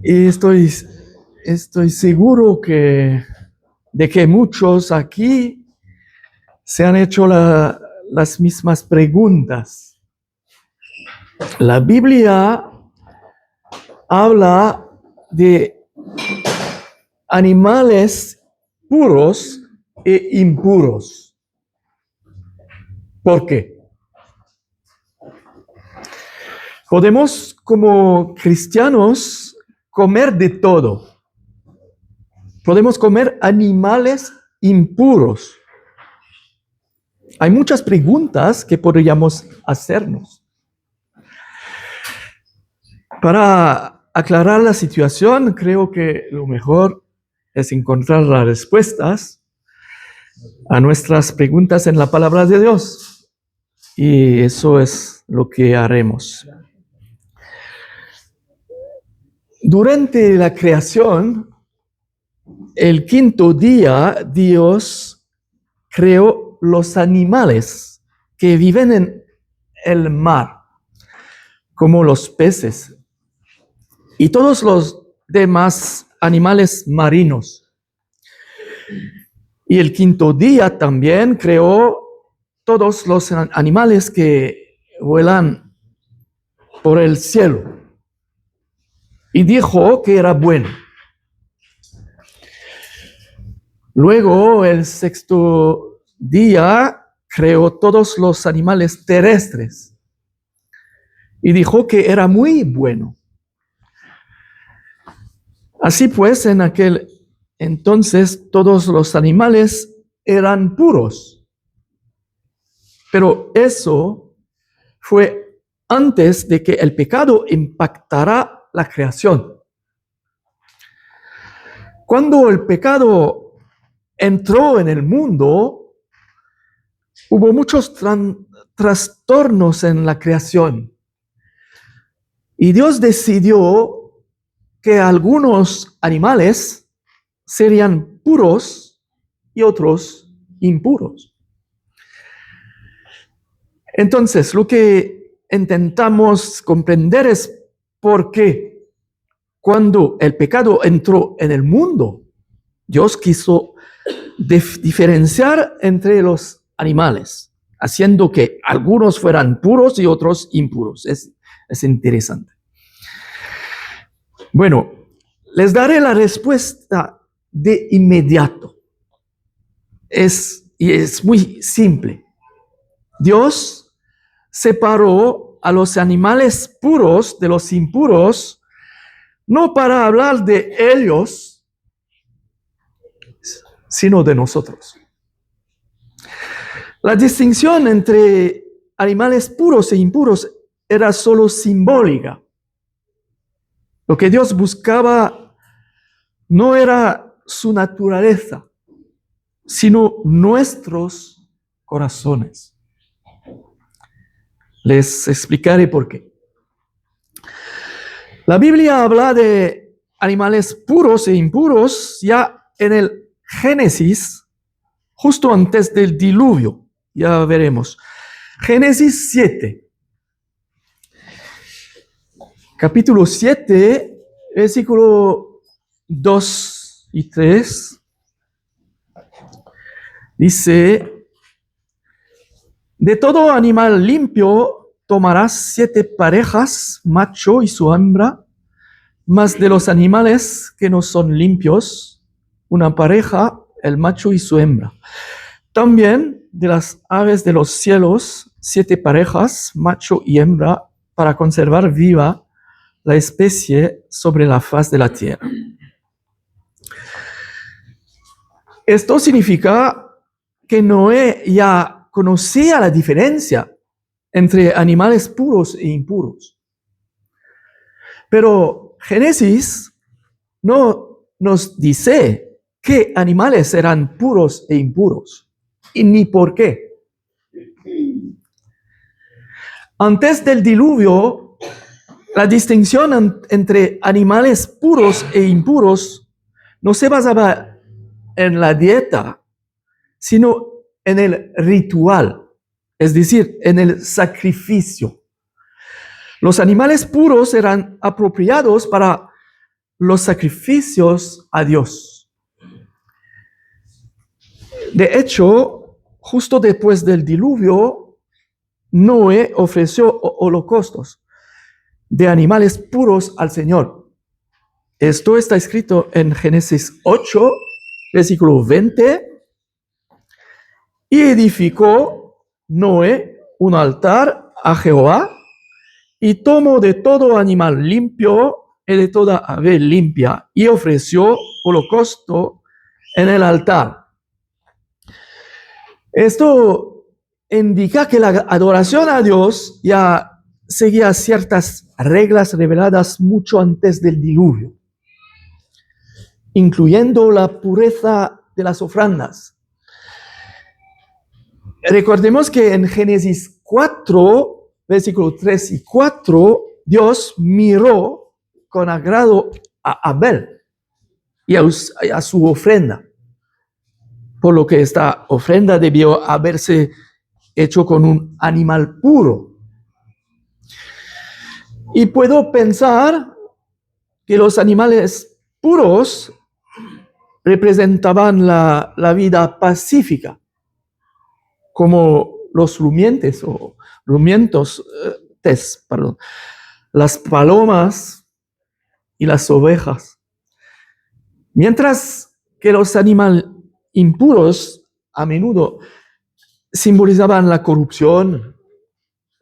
Y estoy seguro de que muchos aquí se han hecho las mismas preguntas. La Biblia habla de animales puros e impuros. ¿Por qué? Podemos, como cristianos, comer de todo. Podemos comer animales impuros. Hay muchas preguntas que podríamos hacernos. Para aclarar la situación, creo que lo mejor es encontrar las respuestas a nuestras preguntas en la palabra de Dios. Y eso es lo que haremos. Durante la creación, el quinto día, Dios creó los animales que viven en el mar, como los peces y todos los demás animales marinos. Y el quinto día también creó todos los animales que vuelan por el cielo. Y dijo que era bueno. Luego, el sexto día, creó todos los animales terrestres. Y dijo que era muy bueno. Así pues, en aquel entonces, todos los animales eran puros. Pero eso fue antes de que el pecado impactara la creación. Cuando el pecado entró en el mundo, hubo muchos trastornos en la creación. Y Dios decidió que algunos animales serían puros y otros impuros. Entonces, lo que intentamos comprender es por qué cuando el pecado entró en el mundo, Dios quiso diferenciar entre los animales, haciendo que algunos fueran puros y otros impuros. Es interesante. Bueno, les daré la respuesta de inmediato. Es muy simple. Dios separó a los animales puros de los impuros, no para hablar de ellos, sino de nosotros. La distinción entre animales puros e impuros era solo simbólica. Lo que Dios buscaba no era su naturaleza, sino nuestros corazones. Les explicaré por qué. La Biblia habla de animales puros e impuros ya en el Génesis, justo antes del diluvio. Ya veremos. Génesis 7. Capítulo 7, versículo 2 y 3. Dice: de todo animal limpio tomarás 7 parejas, macho y su hembra, mas de los animales que no son limpios, una pareja, el macho y su hembra. También de las aves de los cielos, 7 parejas, macho y hembra, para conservar viva la especie sobre la faz de la tierra. Esto significa que Noé ya conocía la diferencia entre animales puros e impuros. Pero Génesis no nos dice qué animales eran puros e impuros y ni por qué. Antes del diluvio, la distinción entre animales puros e impuros no se basaba en la dieta, sino en el ritual, es decir, en el sacrificio. Los animales puros eran apropiados para los sacrificios a Dios. De hecho, justo después del diluvio, Noé ofreció holocaustos de animales puros al Señor. Esto está escrito en Génesis 8, versículo 20. Y edificó Noé un altar a Jehová y tomó de todo animal limpio y de toda ave limpia y ofreció holocausto en el altar. Esto indica que la adoración a Dios ya seguía ciertas reglas reveladas mucho antes del diluvio, incluyendo la pureza de las ofrendas. Recordemos que en Génesis 4, versículos 3 y 4, Dios miró con agrado a Abel y a su ofrenda, por lo que esta ofrenda debió haberse hecho con un animal puro. Y puedo pensar que los animales puros representaban la vida pacífica, como los rumiantes, las palomas y las ovejas. Mientras que los animales impuros a menudo simbolizaban la corrupción,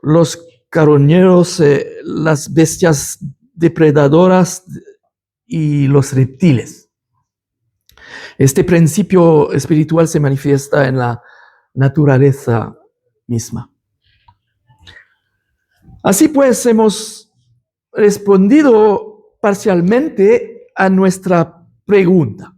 los carroñeros, las bestias depredadoras y los reptiles. Este principio espiritual se manifiesta en la naturaleza misma. Así pues, hemos respondido parcialmente a nuestra pregunta.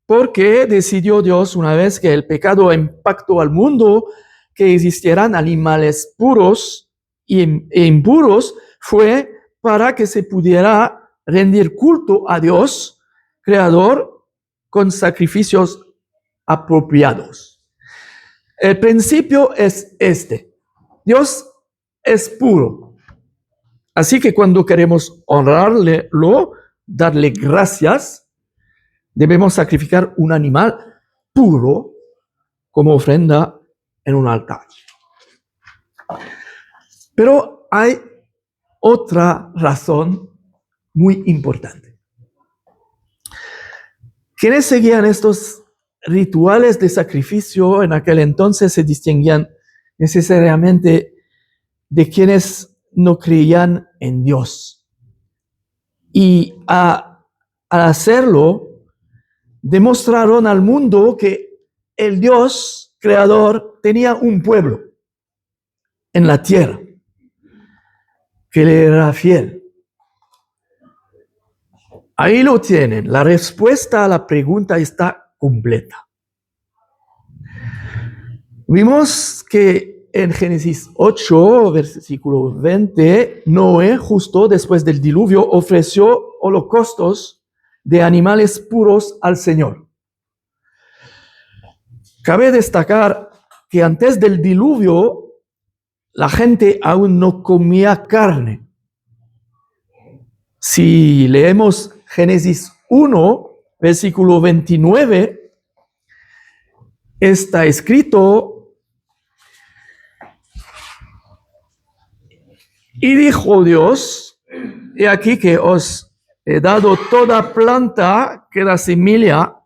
¿Por qué decidió Dios, una vez que el pecado impactó al mundo, que existieran animales puros e impuros? Fue para que se pudiera rendir culto a Dios, Creador, con sacrificios apropiados. El principio es este: Dios es puro. Así que cuando queremos honrarle, darle gracias, debemos sacrificar un animal puro como ofrenda en un altar. Pero hay otra razón muy importante. Quienes seguían estos rituales de sacrificio en aquel entonces se distinguían necesariamente de quienes no creían en Dios. Y al hacerlo, demostraron al mundo que el Dios creador tenía un pueblo en la tierra que le era fiel. Ahí lo tienen. La respuesta a la pregunta está completa. Vimos que en Génesis 8, versículo 20, Noé, justo después del diluvio, ofreció holocaustos de animales puros al Señor. Cabe destacar que antes del diluvio, la gente aún no comía carne. Si leemos Génesis 1, versículo 29, está escrito: y dijo Dios, he aquí que os he dado toda planta que da semilla,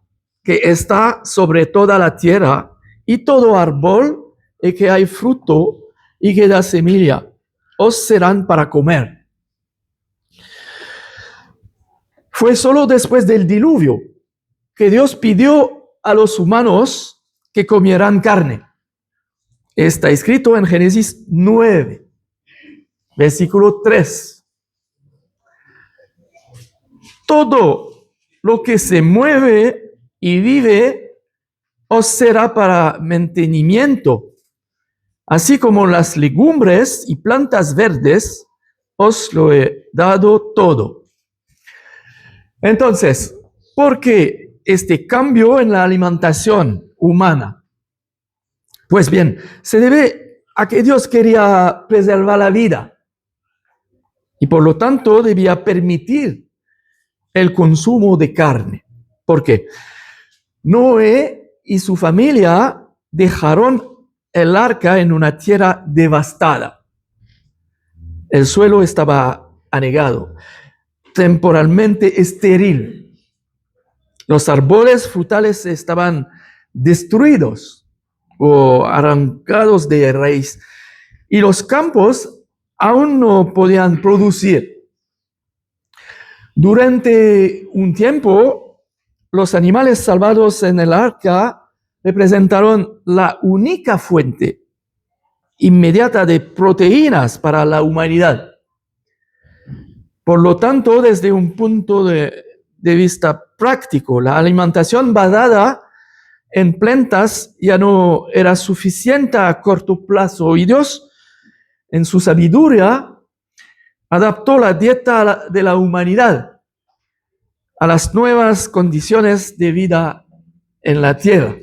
que está sobre toda la tierra, y todo árbol y que hay fruto y que da semilla, os serán para comer. Fue solo después del diluvio que Dios pidió a los humanos que comieran carne. Está escrito en Génesis 9, versículo 3. Todo lo que se mueve y vive os será para mantenimiento, así como las legumbres y plantas verdes, os lo he dado todo. Entonces, ¿por qué este cambio en la alimentación humana? Pues bien, se debe a que Dios quería preservar la vida. y por lo tanto debía permitir el consumo de carne. ¿Por qué? Noé y su familia dejaron el arca en una tierra devastada. El suelo estaba anegado, temporalmente estéril. Los árboles frutales estaban destruidos o arrancados de raíz, y los campos aún no podían producir. Durante un tiempo, los animales salvados en el arca representaron la única fuente inmediata de proteínas para la humanidad. Por lo tanto, desde un punto de vista práctico, la alimentación basada en plantas ya no era suficiente a corto plazo, y Dios, en su sabiduría, adaptó la dieta de la humanidad a las nuevas condiciones de vida en la tierra.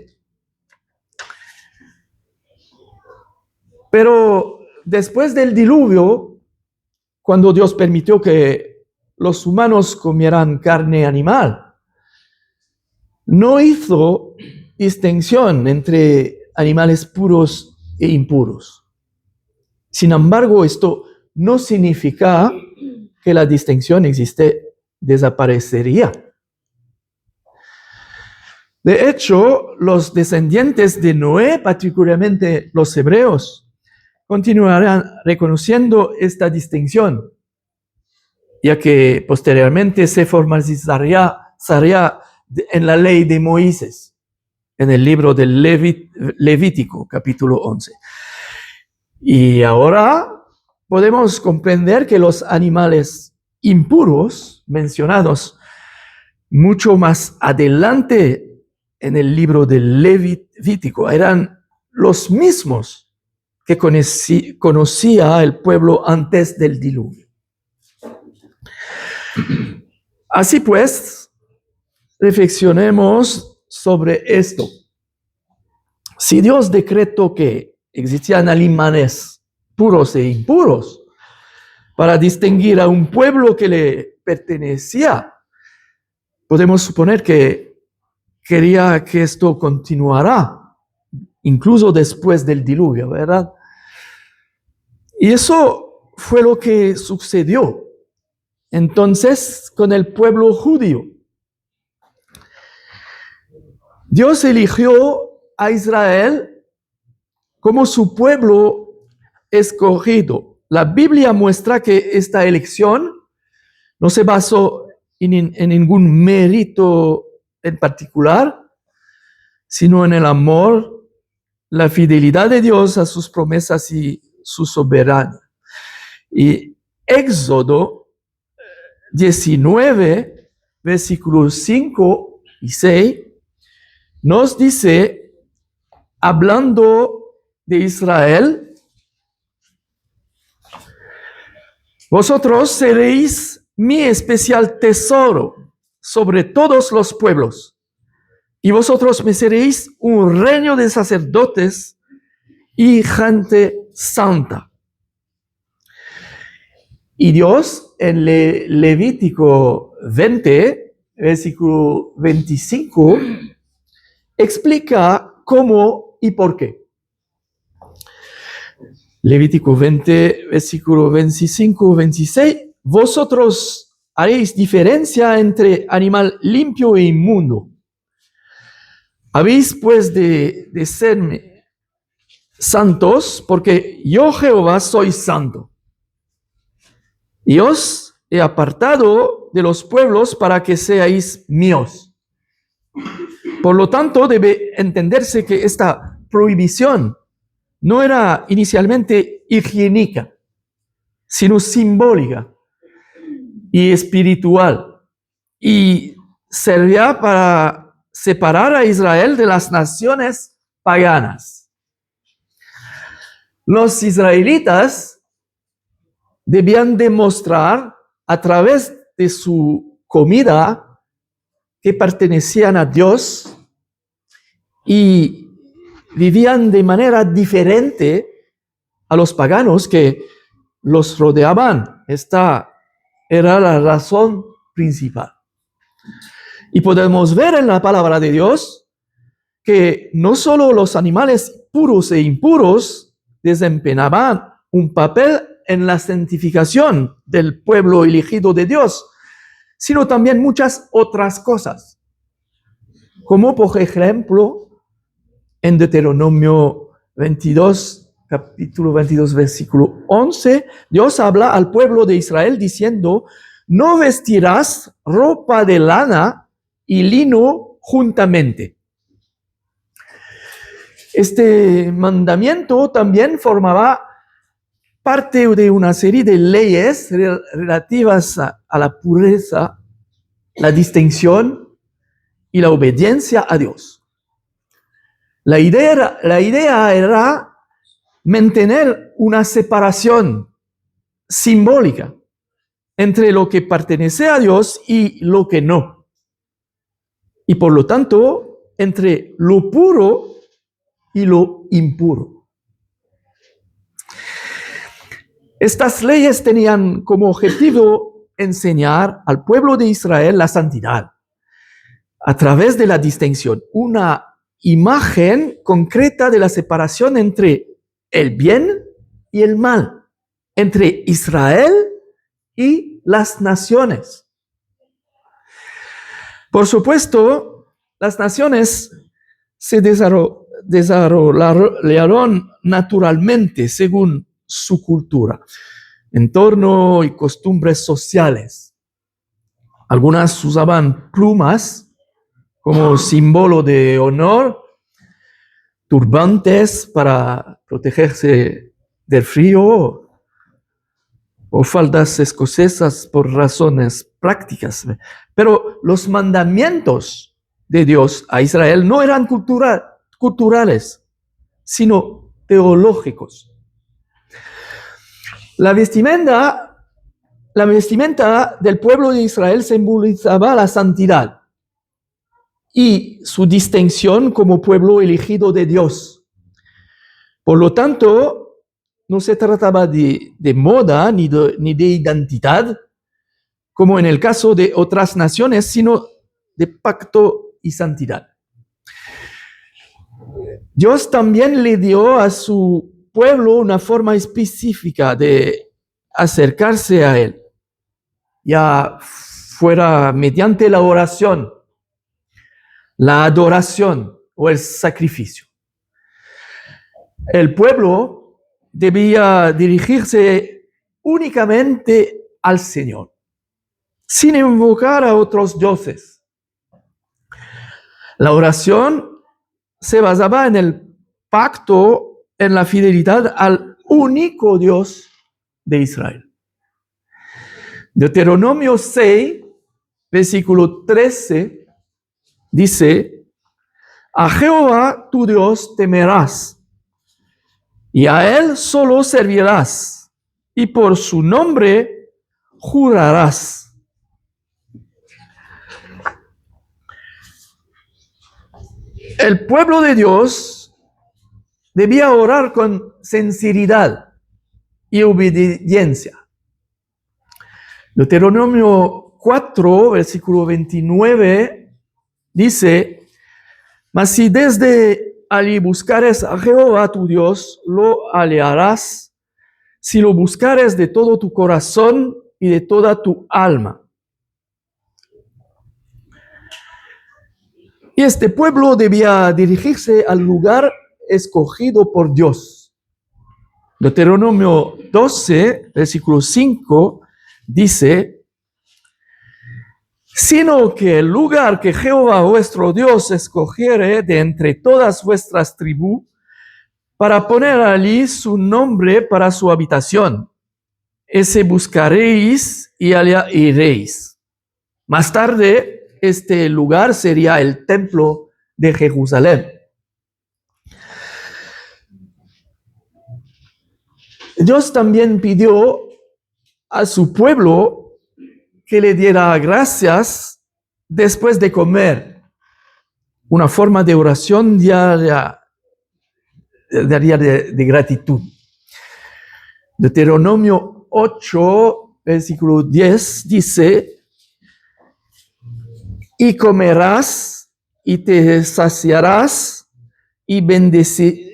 Pero después del diluvio, cuando Dios permitió que los humanos comieran carne animal, no hizo distinción entre animales puros e impuros. Sin embargo, esto no significa que la distinción desaparecería. De hecho, los descendientes de Noé, particularmente los hebreos, continuarán reconociendo esta distinción, ya que posteriormente se formalizaría en la ley de Moisés, en el libro del Levítico, capítulo 11. Y ahora podemos comprender que los animales impuros mencionados mucho más adelante en el libro del Levítico eran los mismos que conocía el pueblo antes del diluvio. Así pues, reflexionemos sobre esto. Si Dios decretó que existían animales puros e impuros para distinguir a un pueblo que le pertenecía, podemos suponer que quería que esto continuara incluso después del diluvio, ¿verdad? Y eso fue lo que sucedió entonces con el pueblo judío. Dios eligió a Israel como su pueblo escogido. La Biblia muestra que esta elección no se basó en ningún mérito en particular, sino en el amor, la fidelidad de Dios a sus promesas y su soberanía. Y Éxodo 19, versículos 5 y 6, nos dice, hablando de Israel: vosotros seréis mi especial tesoro sobre todos los pueblos, y vosotros me seréis un reino de sacerdotes y gente santa. Y Dios en Levítico 20, versículo 25, explica cómo y por qué. Levítico 20, versículo 25, 26, vosotros haréis diferencia entre animal limpio e inmundo. Habéis pues de serme santos, porque yo Jehová soy santo. Y os he apartado de los pueblos para que seáis míos. Por lo tanto, debe entenderse que esta prohibición no era inicialmente higiénica, sino simbólica y espiritual, y servía para separar a Israel de las naciones paganas. Los israelitas debían demostrar a través de su comida que pertenecían a Dios y vivían de manera diferente a los paganos que los rodeaban. Esta era la razón principal. Y podemos ver en la palabra de Dios que no solo los animales puros e impuros desempeñaban un papel en la santificación del pueblo elegido de Dios, sino también muchas otras cosas. Como por ejemplo, en Deuteronomio 22, capítulo 22, versículo 11, Dios habla al pueblo de Israel diciendo: no vestirás ropa de lana y lino juntamente. Este mandamiento también formaba parte de una serie de leyes relativas a la pureza, la distinción y la obediencia a Dios. La idea era mantener una separación simbólica entre lo que pertenece a Dios y lo que no. Y por lo tanto, entre lo puro y lo impuro. Estas leyes tenían como objetivo enseñar al pueblo de Israel la santidad a través de la distinción, una imagen concreta de la separación entre el bien y el mal, entre Israel y las naciones. Por supuesto, las naciones se desarrollaron naturalmente según su cultura, entorno y costumbres sociales. Algunas usaban plumas como símbolo de honor, turbantes para protegerse del frío, o faldas escocesas por razones prácticas. Pero los mandamientos de Dios a Israel no eran culturales, sino teológicos. La vestimenta del pueblo de Israel simbolizaba la santidad y su distinción como pueblo elegido de Dios. Por lo tanto, no se trataba de moda ni de identidad, como en el caso de otras naciones, sino de pacto y santidad. Dios también le dio a su pueblo una forma específica de acercarse a Él, ya fuera mediante la oración, la adoración o el sacrificio. El pueblo debía dirigirse únicamente al Señor, sin invocar a otros dioses. La oración se basaba en el pacto, en la fidelidad al único Dios de Israel. Deuteronomio 6, versículo 13, dice: a Jehová tu Dios temerás, y a Él solo servirás, y por su nombre jurarás. El pueblo de Dios debía orar con sinceridad y obediencia. Deuteronomio 4, versículo 29, dice: mas si desde allí buscares a Jehová tu Dios, lo hallarás, si lo buscares de todo tu corazón y de toda tu alma. Y este pueblo debía dirigirse al lugar escogido por Dios. Deuteronomio 12, versículo 5, dice: sino que el lugar que Jehová vuestro Dios escogiere de entre todas vuestras tribus, para poner allí su nombre para su habitación, ese buscaréis y allá iréis. Más tarde, este lugar sería el templo de Jerusalén. Dios también pidió a su pueblo que le diera gracias después de comer, una forma de oración diaria de gratitud. Deuteronomio 8, versículo 10, dice, y comerás y te saciarás y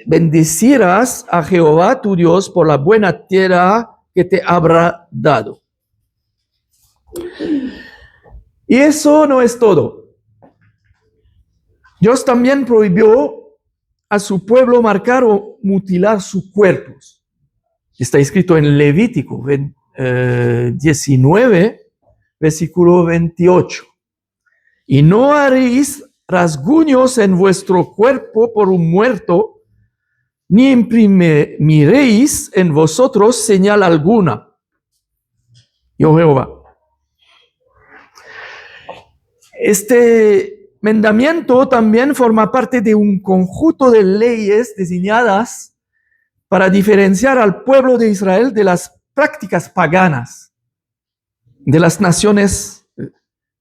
bendecirás a Jehová tu Dios por la buena tierra que te habrá dado. Y eso no es todo. Dios también prohibió a su pueblo marcar o mutilar sus cuerpos. Está escrito en Levítico 19, versículo 28. Y no haréis rasguños en vuestro cuerpo por un muerto, ni imprimiréis en vosotros señal alguna. Yo Jehová. Este mandamiento también forma parte de un conjunto de leyes diseñadas para diferenciar al pueblo de Israel de las prácticas paganas de las naciones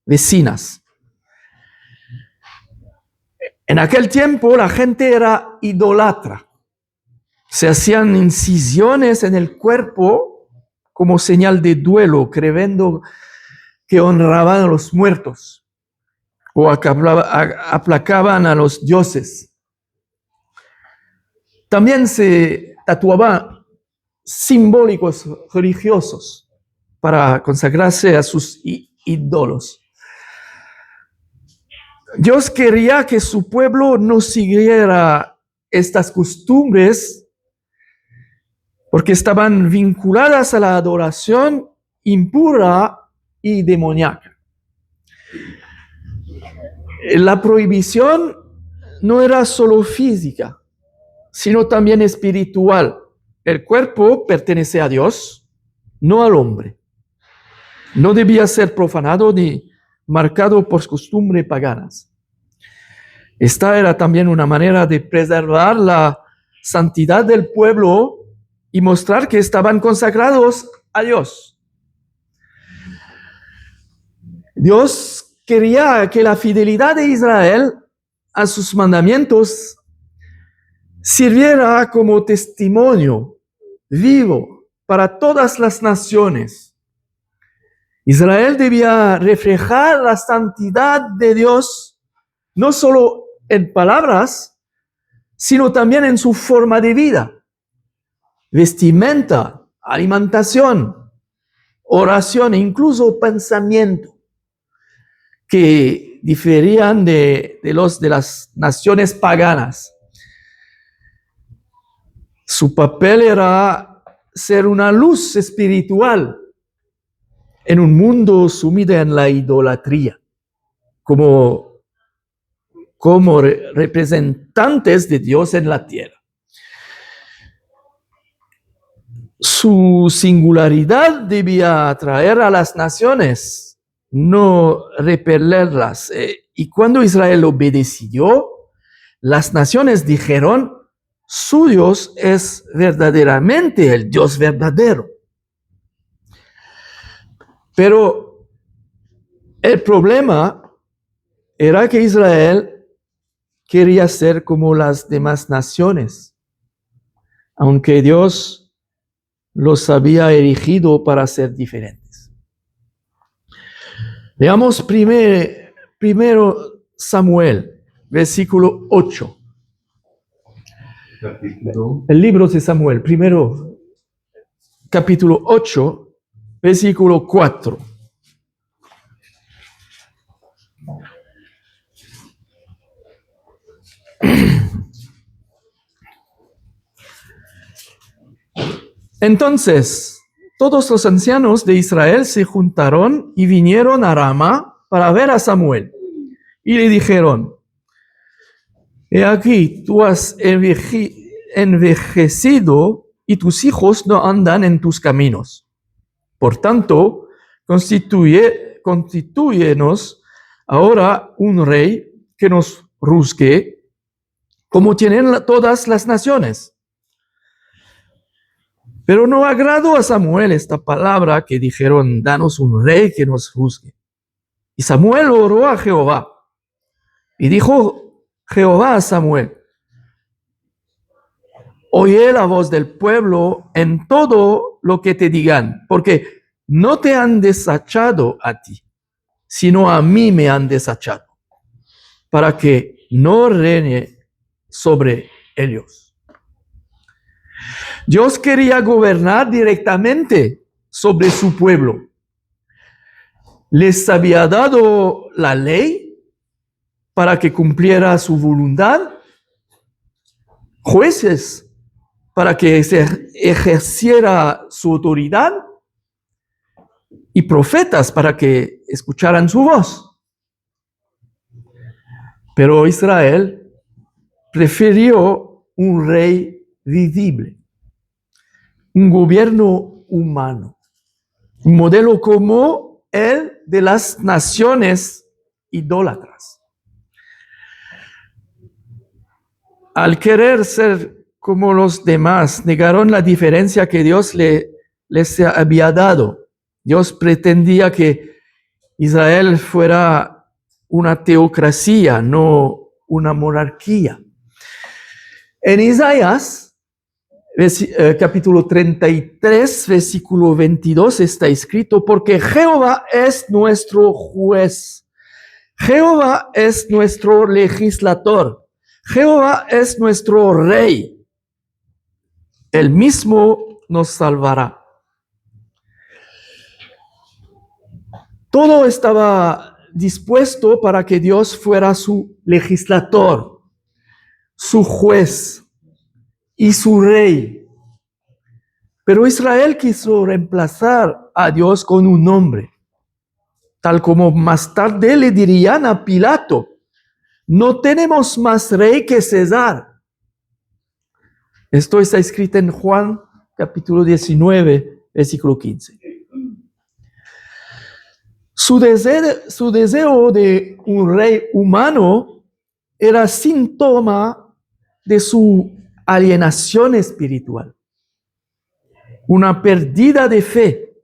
vecinas. En aquel tiempo la gente era idólatra. Se hacían incisiones en el cuerpo como señal de duelo, creyendo que honraban a los muertos o aplacaban a los dioses. También se tatuaban simbólicos religiosos para consagrarse a sus ídolos. Dios quería que su pueblo no siguiera estas costumbres porque estaban vinculadas a la adoración impura y demoníaca. La prohibición no era solo física, sino también espiritual. El cuerpo pertenece a Dios, no al hombre. No debía ser profanado ni marcado por costumbres paganas. Esta era también una manera de preservar la santidad del pueblo y mostrar que estaban consagrados a Dios. Dios quería que la fidelidad de Israel a sus mandamientos sirviera como testimonio vivo para todas las naciones. Israel debía reflejar la santidad de Dios no solo en palabras, sino también en su forma de vida, vestimenta, alimentación, oración e incluso pensamiento, que diferían de las naciones paganas. Su papel era ser una luz espiritual en un mundo sumido en la idolatría, como representantes de Dios en la tierra. Su singularidad debía atraer a las naciones, no repelerlas. Y cuando Israel obedeció, las naciones dijeron, su Dios es verdaderamente el Dios verdadero. Pero el problema era que Israel quería ser como las demás naciones, aunque Dios los había erigido para ser diferentes. Veamos primero Samuel, versículo 8. El libro de Samuel, primero, capítulo 8, versículo 4. Entonces, todos los ancianos de Israel se juntaron y vinieron a Rama para ver a Samuel. Y le dijeron, he aquí, tú has envejecido y tus hijos no andan en tus caminos. Por tanto, constitúyenos ahora un rey que nos juzgue como tienen todas las naciones. Pero no agradó a Samuel esta palabra que dijeron, danos un rey que nos juzgue. Y Samuel oró a Jehová. Y dijo Jehová a Samuel, oye la voz del pueblo en todo lo que te digan, porque no te han desechado a ti, sino a mí me han desechado, para que no reine sobre ellos. Dios quería gobernar directamente sobre su pueblo. Les había dado la ley para que cumpliera su voluntad, jueces para que ejerciera su autoridad y profetas para que escucharan su voz. Pero Israel prefirió un rey visible, un gobierno humano, un modelo como el de las naciones idólatras. Al querer ser como los demás, negaron la diferencia que Dios les había dado. Dios pretendía que Israel fuera una teocracia, no una monarquía. En Isaías, capítulo 33, versículo 22, está escrito: porque Jehová es nuestro juez, Jehová es nuestro legislador, Jehová es nuestro rey. Él mismo nos salvará. Todo estaba dispuesto para que Dios fuera su legislador, su juez y su rey. Pero Israel quiso reemplazar a Dios con un nombre, tal como más tarde le dirían a Pilato: no tenemos más rey que César. Esto está escrito en Juan capítulo 19, versículo 15. Su deseo de un rey humano era síntoma de su alienación espiritual, una pérdida de fe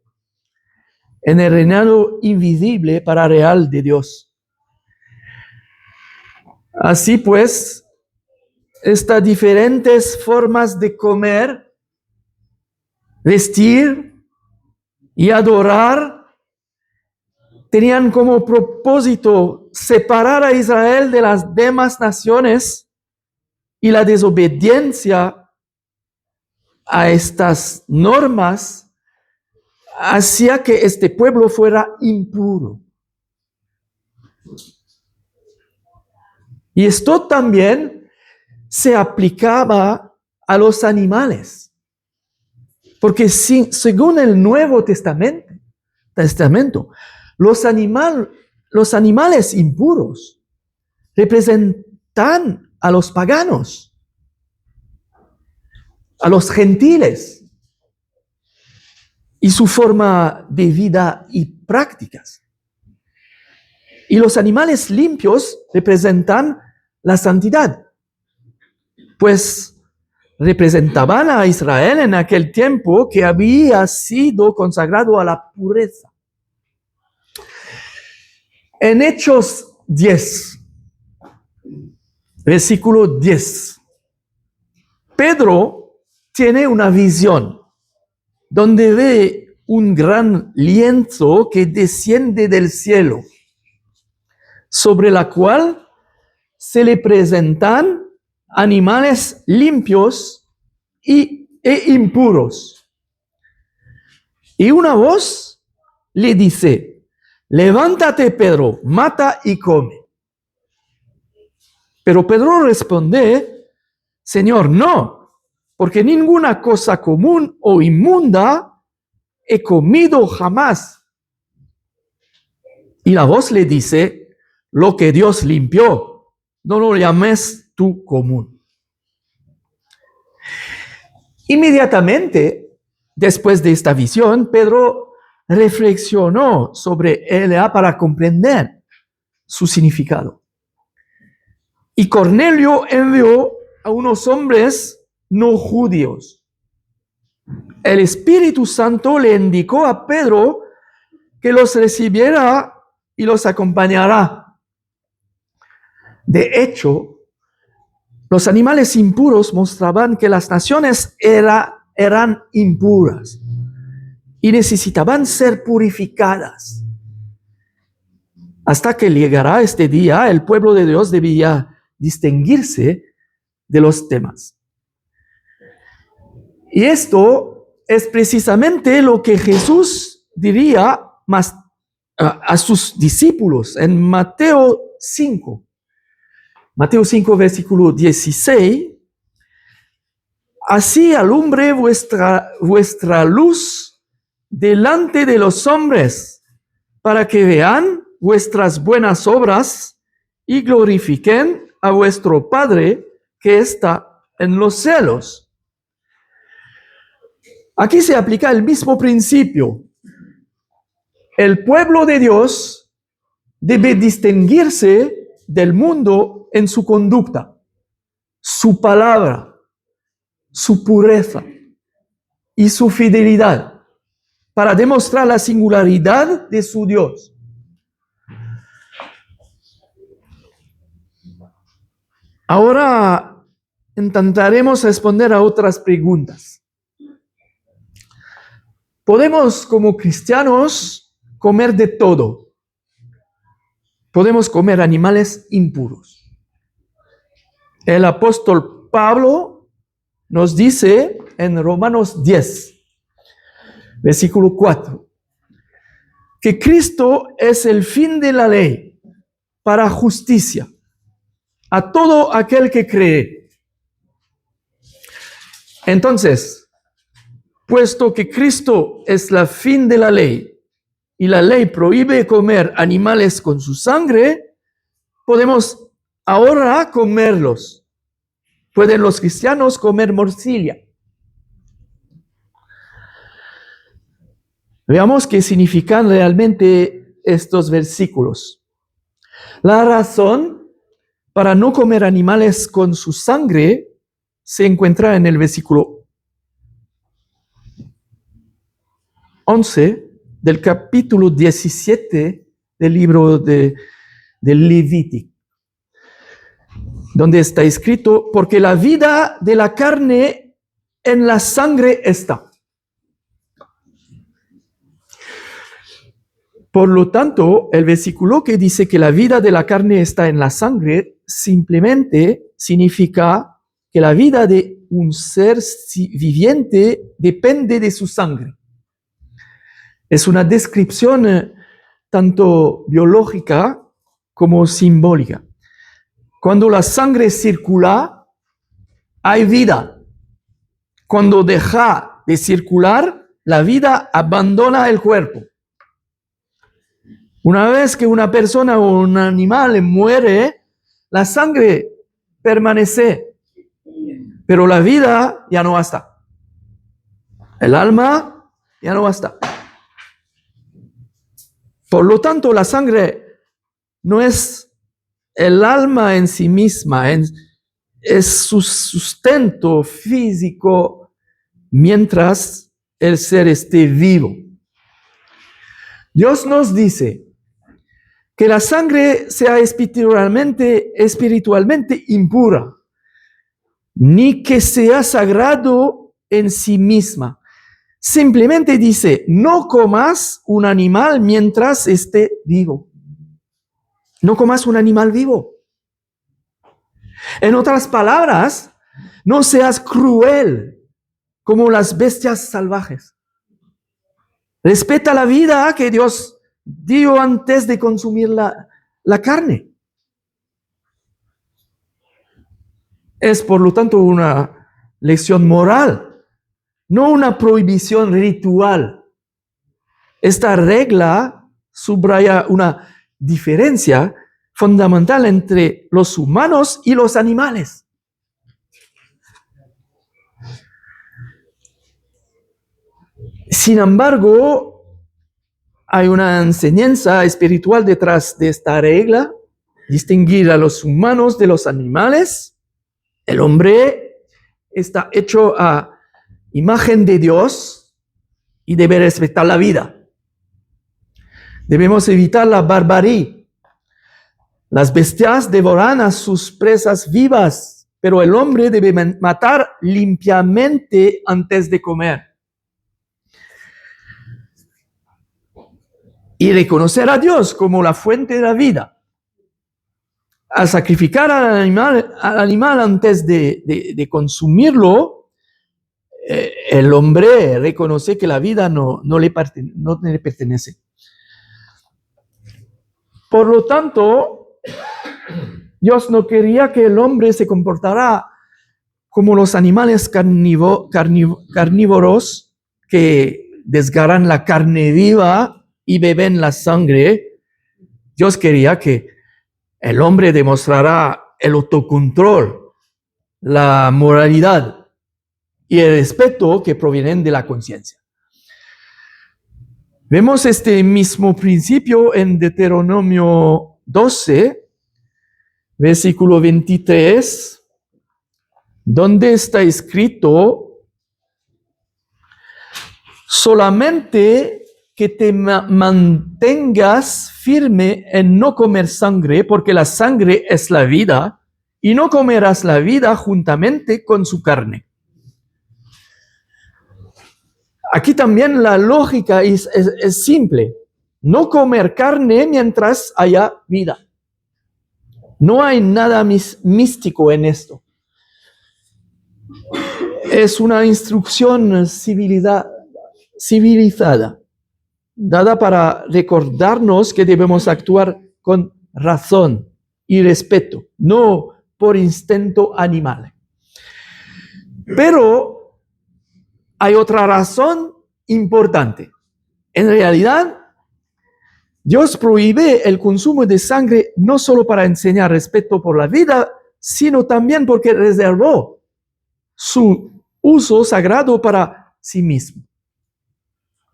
en el reinado invisible para real de Dios. Así pues, estas diferentes formas de comer, vestir y adorar tenían como propósito separar a Israel de las demás naciones, y la desobediencia a estas normas hacía que este pueblo fuera impuro. Y esto también se aplicaba a los animales, porque según el Nuevo Testamento, los animales impuros representan a los paganos, a los gentiles y su forma de vida y prácticas. Y los animales limpios representan la santidad, pues representaban a Israel en aquel tiempo que había sido consagrado a la pureza. En Hechos 10, versículo 10, Pedro tiene una visión donde ve un gran lienzo que desciende del cielo, sobre la cual se le presentan animales limpios e impuros. Y una voz le dice: levántate, Pedro, mata y come. Pero Pedro responde: Señor, no, porque ninguna cosa común o inmunda he comido jamás. Y la voz le dice: lo que Dios limpió, no lo llames tú común. Inmediatamente después de esta visión, Pedro reflexionó sobre ella para comprender su significado. Y Cornelio envió a unos hombres no judíos. El Espíritu Santo le indicó a Pedro que los recibiera y los acompañará. De hecho, los animales impuros mostraban que las naciones eran impuras y necesitaban ser purificadas. Hasta que llegara este día, el pueblo de Dios debía distinguirse de los demás. Y esto es precisamente lo que Jesús diría más a sus discípulos en Mateo 5. Mateo 5, versículo 16. Así alumbre vuestra luz delante de los hombres, para que vean vuestras buenas obras y glorifiquen a vuestro Padre que está en los cielos. Aquí se aplica el mismo principio. El pueblo de Dios debe distinguirse del mundo en su conducta, su palabra, su pureza y su fidelidad, para demostrar la singularidad de su Dios. Ahora intentaremos responder a otras preguntas. Podemos, como cristianos, comer de todo. Podemos comer animales impuros. El apóstol Pablo nos dice en Romanos 10, versículo 4, que Cristo es el fin de la ley para justicia a todo aquel que cree. Entonces, puesto que Cristo es el fin de la ley y la ley prohíbe comer animales con su sangre, podemos ahora comerlos. ¿Pueden los cristianos comer morcilla? Veamos qué significan realmente estos versículos. La razón para no comer animales con su sangre se encuentra en el versículo 11 del capítulo 17 del libro de Levítico, donde está escrito: porque la vida de la carne en la sangre está. Por lo tanto, el versículo que dice que la vida de la carne está en la sangre simplemente significa que la vida de un ser viviente depende de su sangre. Es una descripción tanto biológica como simbólica. Cuando la sangre circula, hay vida. Cuando deja de circular, la vida abandona el cuerpo. Una vez que una persona o un animal muere, la sangre permanece, pero la vida ya no está. El alma ya no está. Por lo tanto, la sangre no es el alma en sí misma, es su sustento físico mientras el ser esté vivo. Dios nos dice que la sangre sea espiritualmente impura, ni que sea sagrado en sí misma. Simplemente dice: no comas un animal mientras esté vivo. No comas un animal vivo. En otras palabras, no seas cruel como las bestias salvajes. Respeta la vida que Dios dio antes de consumir la carne. Es por lo tanto una lección moral, no una prohibición ritual. Esta regla subraya una diferencia fundamental entre los humanos y los animales. Sin embargo, hay una enseñanza espiritual detrás de esta regla: distinguir a los humanos de los animales. El hombre está hecho a imagen de Dios y debe respetar la vida. Debemos evitar la barbarie. Las bestias devoran a sus presas vivas, pero el hombre debe matar limpiamente antes de comer. y reconocer a Dios como la fuente de la vida. Al sacrificar al animal antes de consumirlo, el hombre reconoce que la vida no le pertenece. Por lo tanto, Dios no quería que el hombre se comportara como los animales carnívoros que desgarran la carne viva y beben la sangre. Dios quería que el hombre demostrara el autocontrol, la moralidad y el respeto que provienen de la conciencia. Vemos este mismo principio en Deuteronomio 12, versículo 23, donde está escrito: solamente que te mantengas firme en no comer sangre, porque la sangre es la vida, y no comerás la vida juntamente con su carne. Aquí también la lógica es simple. No comer carne mientras haya vida. No hay nada místico en esto. Es una instrucción civilizada, dada para recordarnos que debemos actuar con razón y respeto, no por instinto animal. Pero hay otra razón importante. En realidad, Dios prohíbe el consumo de sangre no solo para enseñar respeto por la vida, sino también porque reservó su uso sagrado para sí mismo.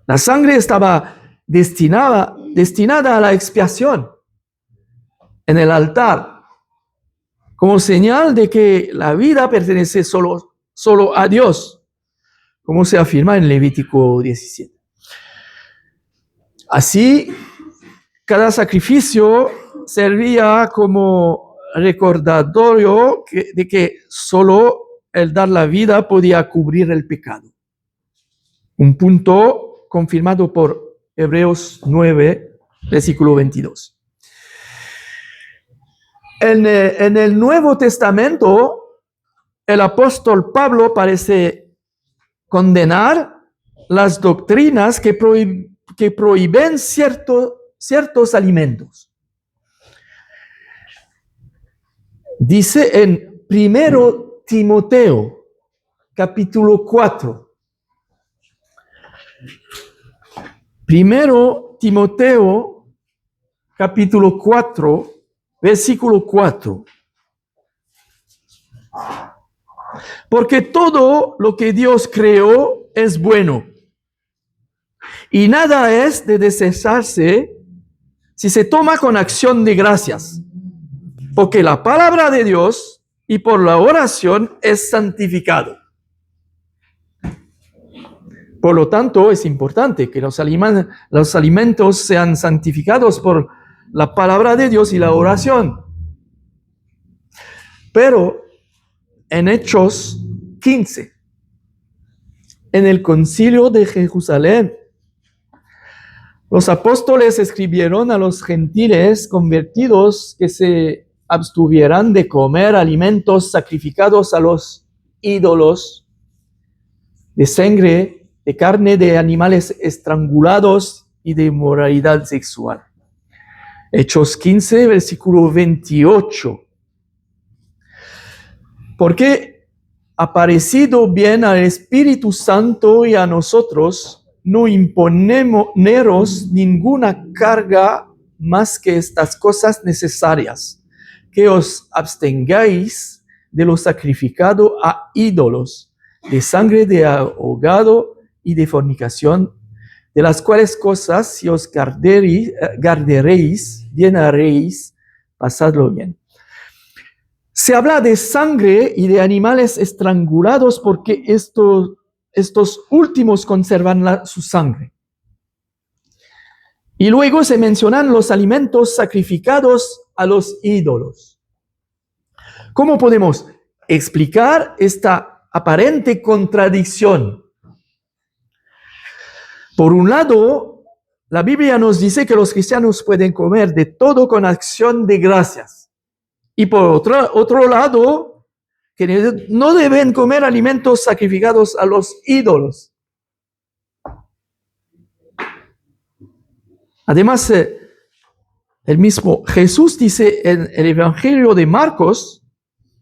La sangre estaba destinada a la expiación en el altar, como señal de que la vida pertenece solo a Dios, como se afirma en Levítico 17. Así, cada sacrificio servía como recordatorio de que solo el dar la vida podía cubrir el pecado. Un punto confirmado por Hebreos 9, versículo 22. En el Nuevo Testamento, el apóstol Pablo parece condenar las doctrinas que prohíben ciertos alimentos. Dice en 1 Timoteo, capítulo 4. 1 Timoteo, capítulo 4, versículo 4. Porque todo lo que Dios creó es bueno, y nada es de desearse si se toma con acción de gracias, porque la palabra de Dios y por la oración es santificado. Por lo tanto, es importante que los alimentos sean santificados por la palabra de Dios y la oración. Pero en Hechos 15, en el concilio de Jerusalén, los apóstoles escribieron a los gentiles convertidos que se abstuvieran de comer alimentos sacrificados a los ídolos, de sangre, de carne de animales estrangulados y de moralidad sexual. Hechos 15, versículo 28. Porque aparecido bien al Espíritu Santo y a nosotros, no imponeros ninguna carga más que estas cosas necesarias, que os abstengáis de lo sacrificado a ídolos, de sangre de ahogado y de fornicación, de las cuales cosas si os guardaréis, bien haréis, pasadlo bien. Se habla de sangre y de animales estrangulados porque estos últimos conservan su sangre. Y luego se mencionan los alimentos sacrificados a los ídolos. ¿Cómo podemos explicar esta aparente contradicción? Por un lado, la Biblia nos dice que los cristianos pueden comer de todo con acción de gracias. Y por otro lado, que no deben comer alimentos sacrificados a los ídolos. Además, el mismo Jesús dice en el Evangelio de Marcos,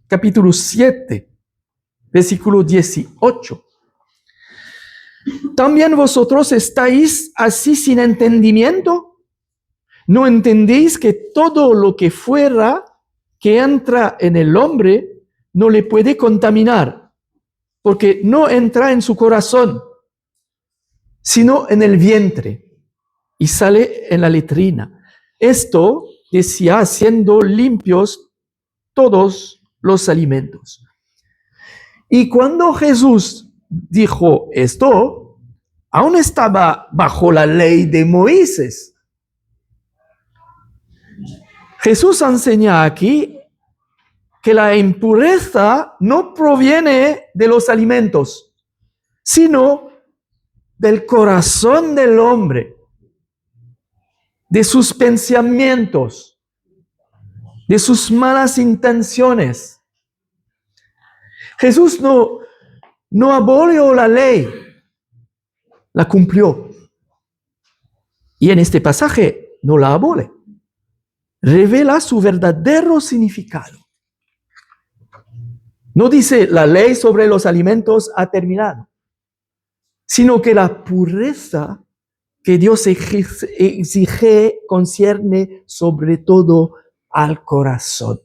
capítulo 7, versículo 18. ¿También vosotros estáis así sin entendimiento? ¿No entendéis que todo lo que fuera que entra en el hombre no le puede contaminar? Porque no entra en su corazón, sino en el vientre y sale en la letrina. Esto decía, siendo limpios todos los alimentos. Y cuando Jesús dijo esto, aún estaba bajo la ley de Moisés. Jesús enseña aquí que la impureza no proviene de los alimentos, sino del corazón del hombre, de sus pensamientos, de sus malas intenciones. Jesús no abolió la ley, la cumplió. Y en este pasaje no la abole. Revela su verdadero significado. No dice la ley sobre los alimentos ha terminado, sino que la pureza que Dios exige concierne sobre todo al corazón.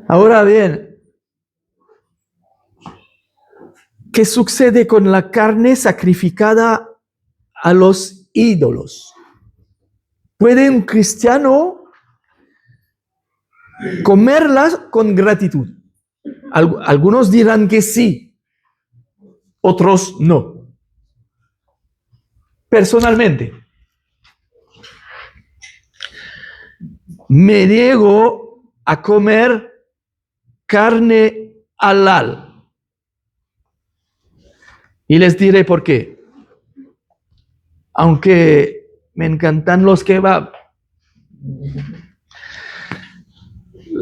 Ahora bien, ¿qué sucede con la carne sacrificada a los ídolos? ¿Puede un cristiano comerlas con gratitud? Algunos dirán que sí, otros no. Personalmente, me niego a comer carne halal. Y les diré por qué. Aunque me encantan los kebab,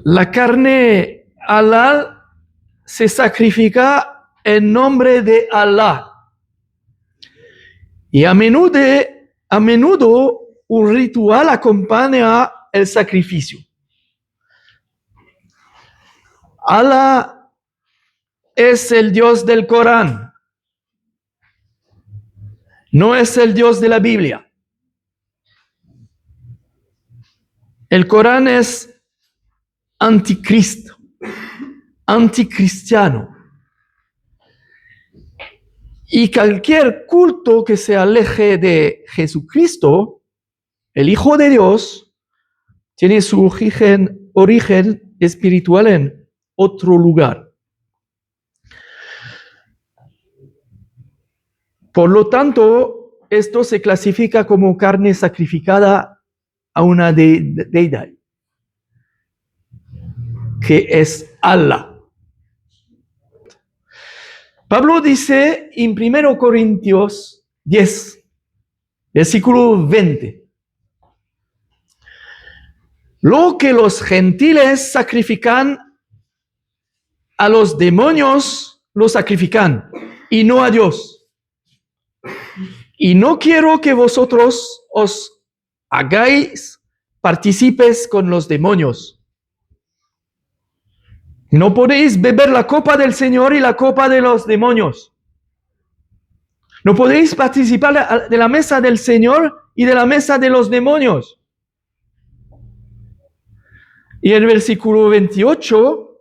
la carne halal se sacrifica en nombre de Allah. Y a menudo un ritual acompaña el sacrificio. Allah es el Dios del Corán. No es el Dios de la Biblia. El Corán es anticristo, anticristiano. Y cualquier culto que se aleje de Jesucristo, el Hijo de Dios, tiene su origen espiritual en otro lugar. Por lo tanto, esto se clasifica como carne sacrificada a una deidad, que es Allah. Pablo dice en 1 Corintios 10, versículo 20, lo que los gentiles sacrifican a los demonios, lo sacrifican, y no a Dios. Y no quiero que vosotros os hagáis partícipes con los demonios. No podéis beber la copa del Señor y la copa de los demonios. No podéis participar de la mesa del Señor y de la mesa de los demonios. Y en el versículo 28,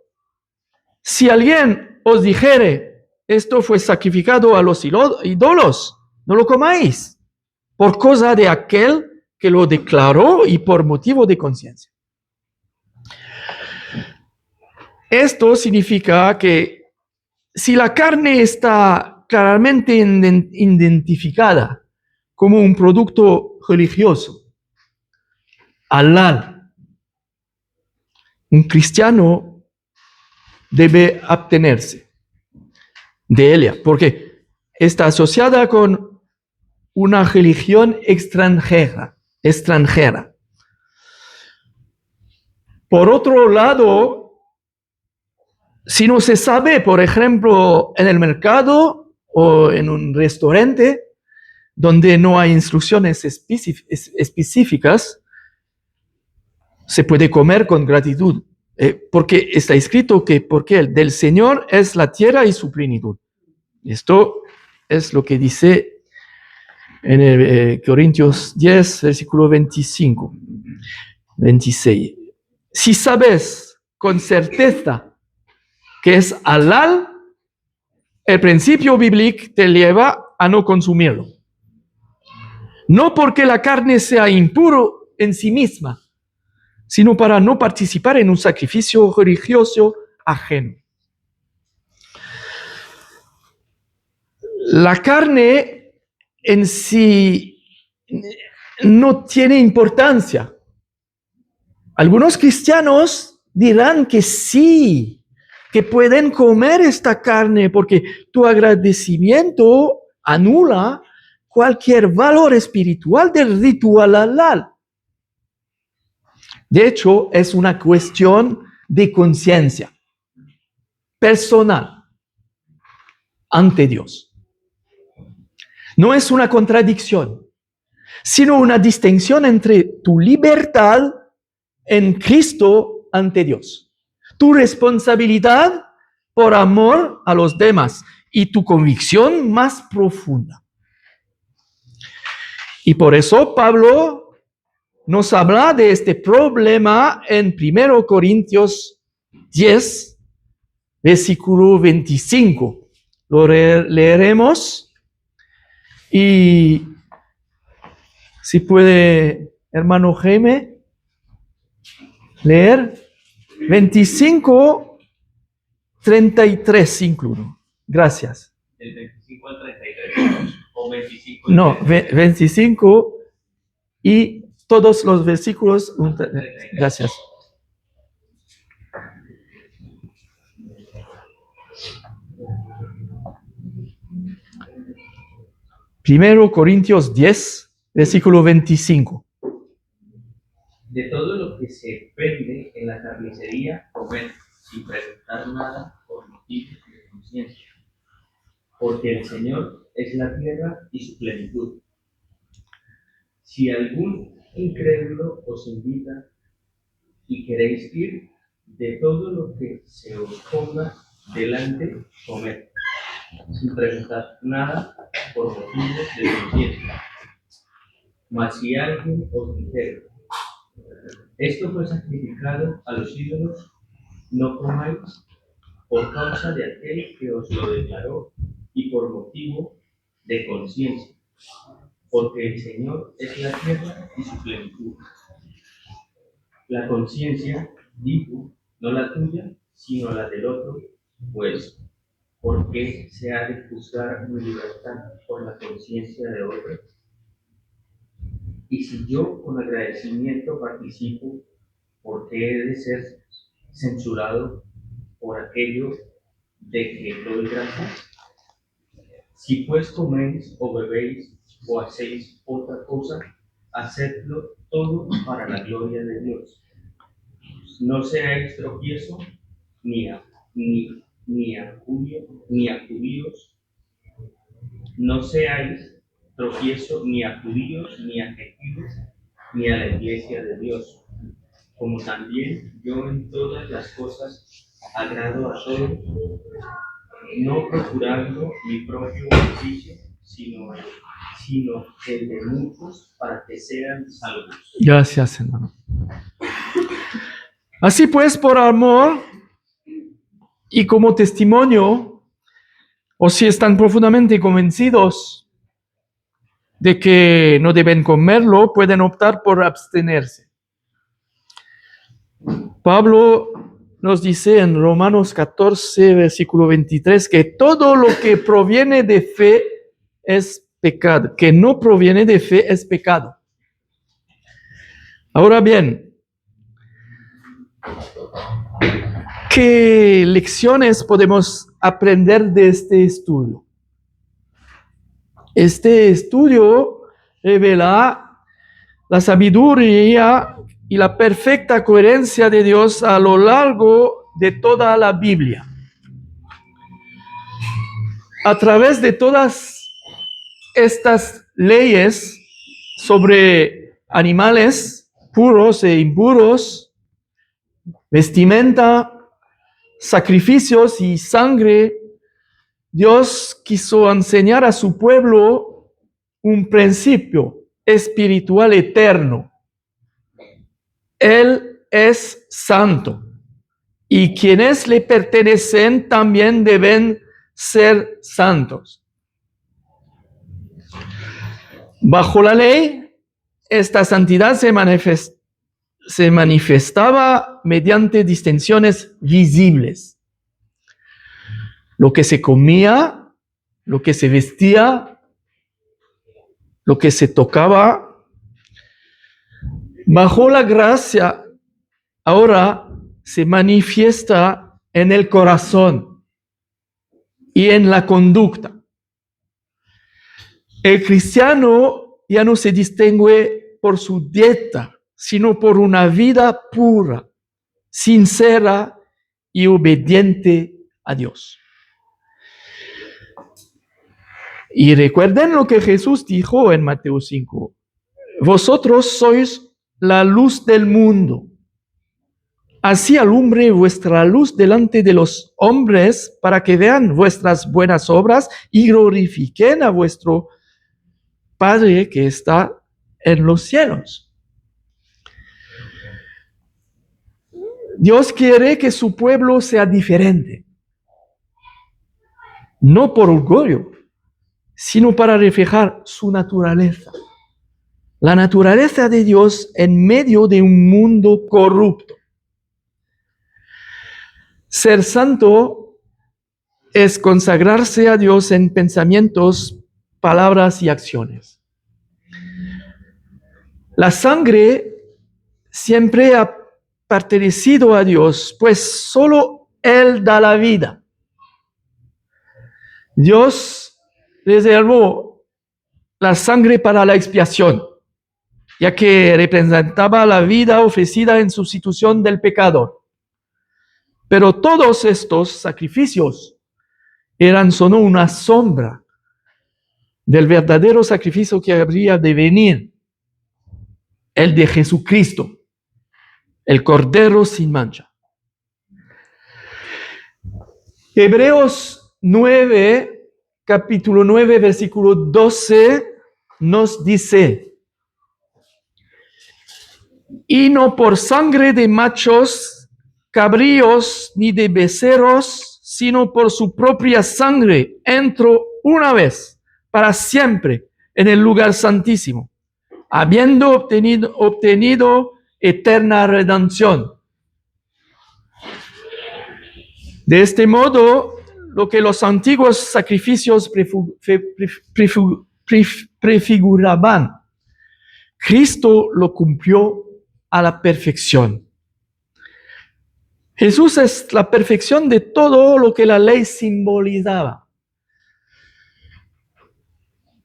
si alguien os dijere, esto fue sacrificado a los ídolos, no lo comáis, por causa de aquel que lo declaró y por motivo de conciencia. Esto significa que si la carne está claramente identificada como un producto religioso, halal, un cristiano debe abstenerse de ella, porque está asociada con una religión extranjera. Por otro lado, si no se sabe, por ejemplo, en el mercado o en un restaurante donde no hay instrucciones específicas, se puede comer con gratitud, porque está escrito que porque del Señor es la tierra y su plenitud. Esto es lo que dice en el, Corintios 10, versículo 25, 26. Si sabes con certeza que es halal, el principio bíblico te lleva a no consumirlo. No porque la carne sea impuro en sí misma, sino para no participar en un sacrificio religioso ajeno. La carne en sí no tiene importancia. Algunos cristianos dirán que sí, que pueden comer esta carne porque tu agradecimiento anula cualquier valor espiritual del ritual halal. De hecho, es una cuestión de conciencia personal ante Dios. No es una contradicción, sino una distinción entre tu libertad en Cristo ante Dios, tu responsabilidad por amor a los demás y tu convicción más profunda. Y por eso Pablo nos habla de este problema en 1 Corintios 10, versículo 25. Lo leeremos y si puede, hermano Jaime, leer 25, 33 incluso. Gracias. Del 25 al 33 o 25. No, 25 y todos los versículos. Gracias. Primero Corintios 10, versículo 25. De todo lo que se vende en la carnicería, comed sin preguntar nada por motivos de conciencia, porque el Señor es la tierra y su plenitud. Si algún incrédulo os invita y queréis ir, de todo lo que se os ponga delante, comed, sin preguntar nada por motivos de conciencia. Mas si alguien os dijere, esto fue sacrificado a los ídolos, no comáis por causa de aquel que os lo declaró y por motivo de conciencia, porque el Señor es la tierra y su plenitud. La conciencia, digo, no la tuya, sino la del otro, pues, ¿por qué se ha de juzgar mi libertad por la conciencia de otro? Y si yo con agradecimiento participo, ¿por qué he de ser censurado por aquello de que doy gracias? Si pues coméis o bebéis o hacéis otra cosa, hacedlo todo para la gloria de Dios. No seáis tropiezo ni a judíos, no seáis tropiezo ni a judíos, ni a gentiles, ni a la iglesia de Dios, como también yo en todas las cosas agrado a todos, no procurando mi propio beneficio, sino el de muchos para que sean salvos. Gracias, hermano. Así pues, por amor y como testimonio, o si están profundamente convencidos de que no deben comerlo, pueden optar por abstenerse. Pablo nos dice en Romanos 14, versículo 23, que todo lo que proviene de fe es pecado, que no proviene de fe es pecado. Ahora bien, ¿qué lecciones podemos aprender de este estudio? Este estudio revela la sabiduría y la perfecta coherencia de Dios a lo largo de toda la Biblia. A través de todas estas leyes sobre animales puros e impuros, vestimenta, sacrificios y sangre, Dios quiso enseñar a su pueblo un principio espiritual eterno. Él es santo y quienes le pertenecen también deben ser santos. Bajo la ley, esta santidad se manifestaba mediante distinciones visibles. Lo que se comía, lo que se vestía, lo que se tocaba. Bajo la gracia, ahora se manifiesta en el corazón y en la conducta. El cristiano ya no se distingue por su dieta, sino por una vida pura, sincera y obediente a Dios. Y recuerden lo que Jesús dijo en Mateo 5. Vosotros sois la luz del mundo. Así alumbre vuestra luz delante de los hombres para que vean vuestras buenas obras y glorifiquen a vuestro Padre que está en los cielos. Dios quiere que su pueblo sea diferente, no por orgullo, sino para reflejar su naturaleza. La naturaleza de Dios en medio de un mundo corrupto. Ser santo es consagrarse a Dios en pensamientos, palabras y acciones. La sangre siempre ha pertenecido a Dios, pues solo Él da la vida. Dios reservó la sangre para la expiación, ya que representaba la vida ofrecida en sustitución del pecador. Pero todos estos sacrificios eran solo una sombra del verdadero sacrificio que habría de venir, el de Jesucristo, el Cordero sin mancha. Hebreos 9, capítulo 9, versículo 12, nos dice: y no por sangre de machos, cabríos, ni de becerros, sino por su propia sangre, entró una vez, para siempre, en el lugar santísimo, habiendo obtenido eterna redención. De este modo, lo que los antiguos sacrificios prefiguraban, Cristo lo cumplió a la perfección. Jesús es la perfección de todo lo que la ley simbolizaba.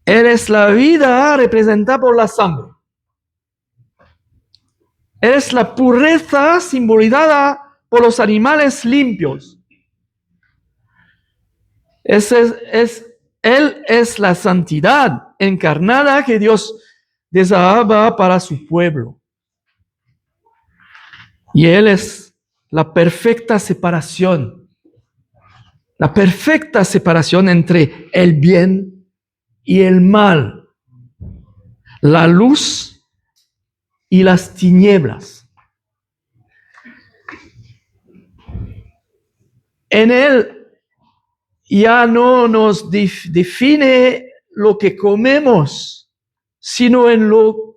Él es la vida representada por la sangre. Él es la pureza simbolizada por los animales limpios. Él es la santidad encarnada que Dios deseaba para su pueblo. Y Él es la perfecta separación entre el bien y el mal, la luz y las tinieblas. En Él ya no nos define lo que comemos, sino en lo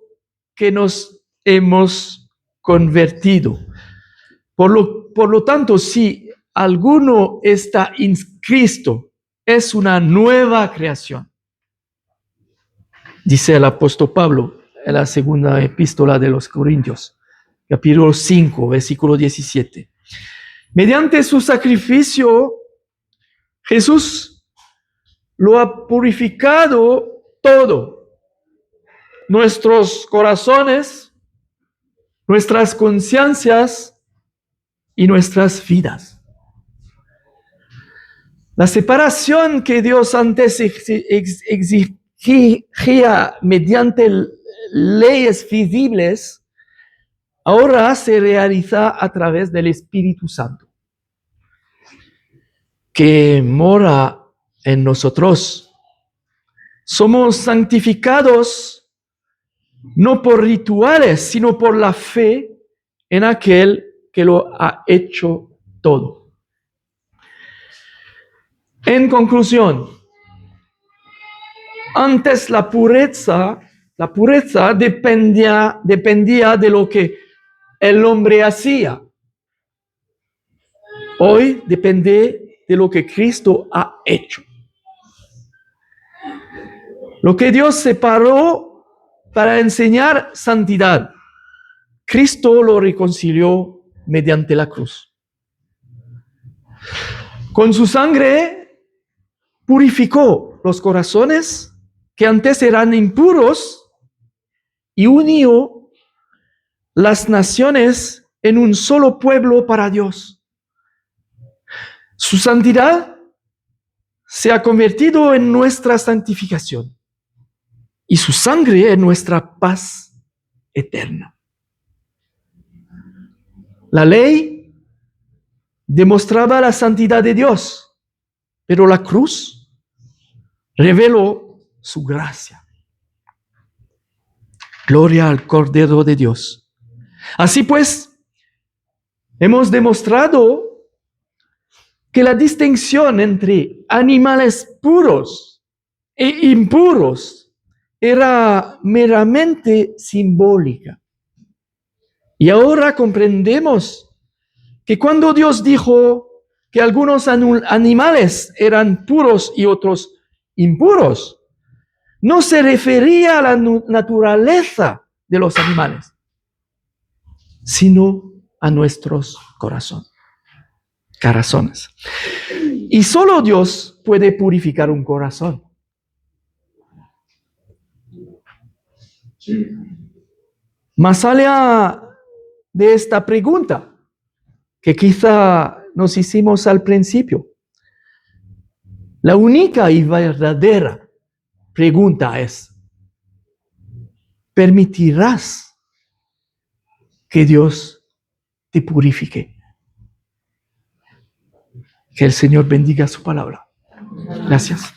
que nos hemos convertido. Por lo tanto, si alguno está en Cristo, es una nueva creación. Dice el apóstol Pablo en la segunda epístola de los Corintios, capítulo 5, versículo 17. Mediante su sacrificio, Jesús lo ha purificado todo. Nuestros corazones, nuestras conciencias y nuestras vidas. La separación que Dios antes exigía mediante leyes visibles, ahora se realiza a través del Espíritu Santo, que mora en nosotros. Somos santificados no por rituales, sino por la fe en aquel que lo ha hecho todo. En conclusión, antes la pureza dependía de lo que el hombre hacía. Hoy depende de lo que Cristo ha hecho. Lo que Dios separó para enseñar santidad, Cristo lo reconcilió mediante la cruz. Con su sangre purificó los corazones que antes eran impuros y unió las naciones en un solo pueblo para Dios. Su santidad se ha convertido en nuestra santificación y su sangre en nuestra paz eterna. La ley demostraba la santidad de Dios, pero la cruz reveló su gracia. Gloria al Cordero de Dios. Así pues, hemos demostrado que la distinción entre animales puros e impuros era meramente simbólica. Y ahora comprendemos que cuando Dios dijo que algunos animales eran puros y otros impuros, no se refería a la naturaleza de los animales, sino a nuestros corazones. Y solo Dios puede purificar un corazón. Más allá de esta pregunta, que quizá nos hicimos al principio, la única y verdadera pregunta es: ¿permitirás que Dios te purifique? Que el Señor bendiga su palabra. Gracias.